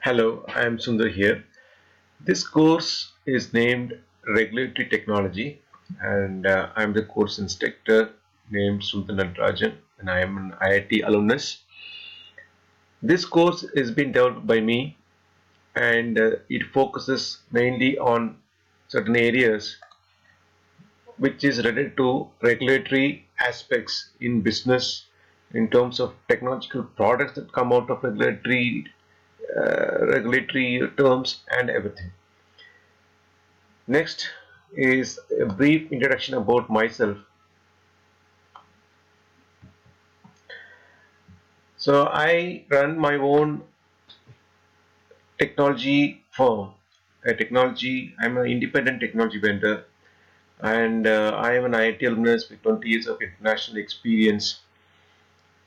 Hello, I am Sundar here. This course is named Regulatory Technology, and I am the course instructor named Sundar Natarajan, and I am an IIT alumnus. This course is being developed by me, and it focuses mainly on certain areas which is related to regulatory aspects in business in terms of technological products that come out of regulatory terms and everything. Next is a brief introduction about myself. So I run my own technology firm. I'm an independent technology vendor, and I am an IIT alumnus with 20 years of international experience.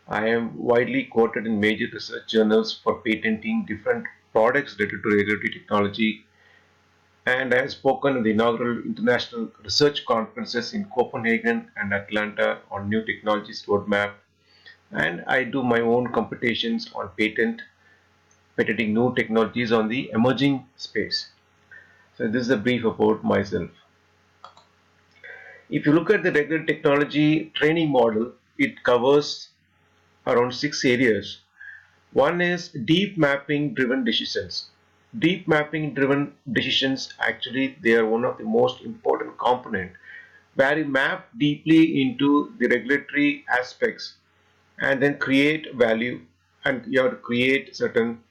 I am widely quoted in major research journals for patenting different products related to regulatory technology, and I have spoken at the inaugural international research conferences in Copenhagen and Atlanta on new technologies roadmap, and I do my own computations on patenting new technologies on the emerging space. So this is a brief about myself. If you look at the regular technology training model, it covers around 6 areas. One is deep mapping driven decisions. Deep mapping driven decisions, actually they are one of the most important component where you map deeply into the regulatory aspects and then create value, and you have to create certain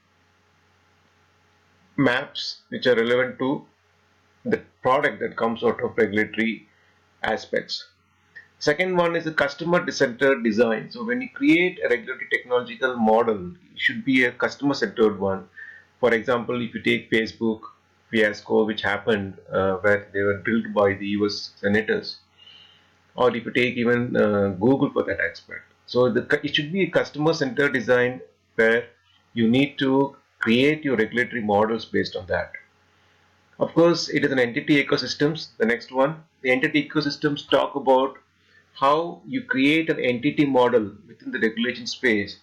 maps which are relevant to the product that comes out of regulatory aspects. Second one is the customer centered design. So when you create a regulatory technological model, it should be a customer centered one. For example, if you take Facebook fiasco, which happened where they were built by the US senators, or if you take even Google for that aspect. So it should be a customer centered design where you need to create your regulatory models based on that. Of course, it is an entity ecosystems. The next one, the entity ecosystems talk about how you create an entity model within the regulation space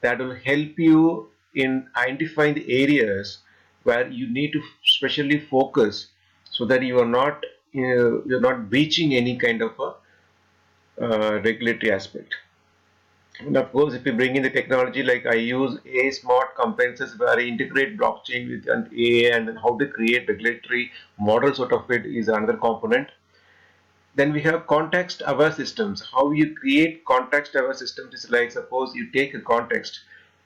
that will help you in identifying the areas where you need to specially focus so that you're not breaching any kind of a regulatory aspect. And of course, if you bring in the technology, like I use A smart compliances where I integrate blockchain with an AI, and then how to create regulatory models out of it is another component. Then we have context aware systems. How you create context aware systems is like, suppose you take a context.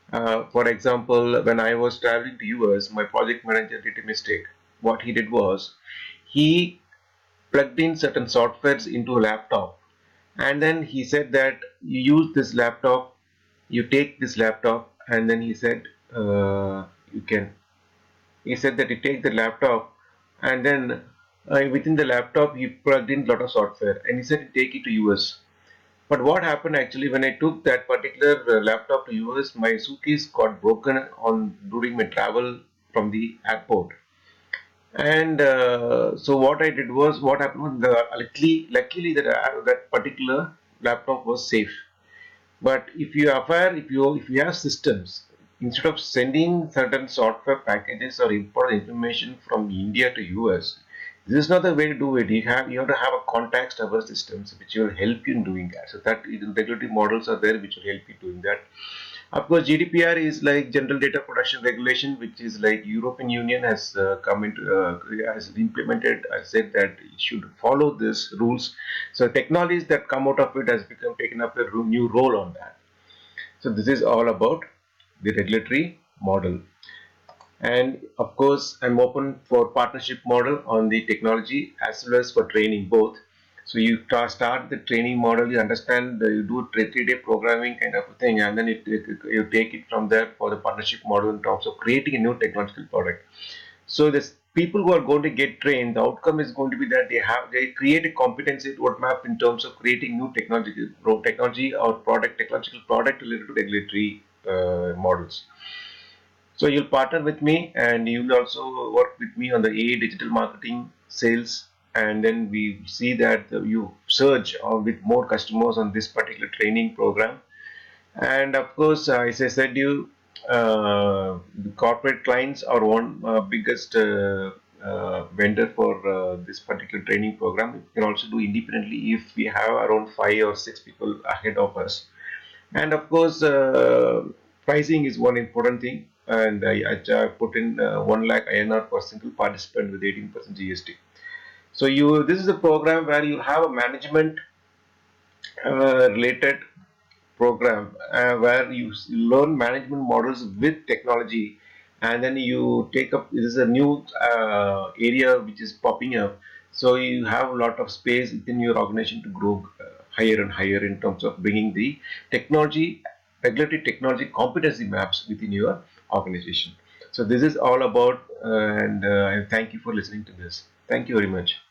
For example, when I was traveling to US, my project manager did a mistake. What he did was he plugged in certain softwares into a laptop, and then he said that you use this laptop, you take this laptop, and then he said you can he said that you take the laptop, and then within the laptop he plugged in a lot of software, and he said take it to US. But what happened actually, when I took that particular laptop to US, my suitcase got broken on during my travel from the airport. And so what I did was, what happened was, luckily that that particular laptop was safe. But if you have systems, instead of sending certain software packages or import information from India to US, this is not the way to do it. You have to have a context aware systems which will help you in doing that. So that regulatory models are there which will help you doing that. Of course, GDPR is like General Data Protection Regulation, which is like European Union has come into has implemented. I said that it should follow these rules. So technologies that come out of it has become taken up a new role on that. So this is all about the regulatory model. And of course, I'm open for partnership model on the technology as well as for training both. So you start the training model, you understand, you do 3-day programming kind of a thing, and then you take it from there for the partnership model in terms of creating a new technological product. So this people who are going to get trained, the outcome is going to be that they create a competency roadmap in terms of creating new technology or technological product related to regulatory models. So you'll partner with me, and you'll also work with me on the AI digital marketing sales, and then we see that you surge with more customers on this particular training program. And of course, as I said you, the corporate clients are one biggest vendor for this particular training program. We can also do independently if we have around 5 or 6 people ahead of us. And of course, pricing is one important thing. And I put in 1 lakh INR per single participant with 18% GST. So this is a program where you have a management related program where you learn management models with technology, and then you take up, this is a new area which is popping up, so you have a lot of space within your organization to grow higher and higher in terms of bringing the technology, regulatory technology competency maps within your organization. So this is all about, and thank you for listening to this. Thank you very much.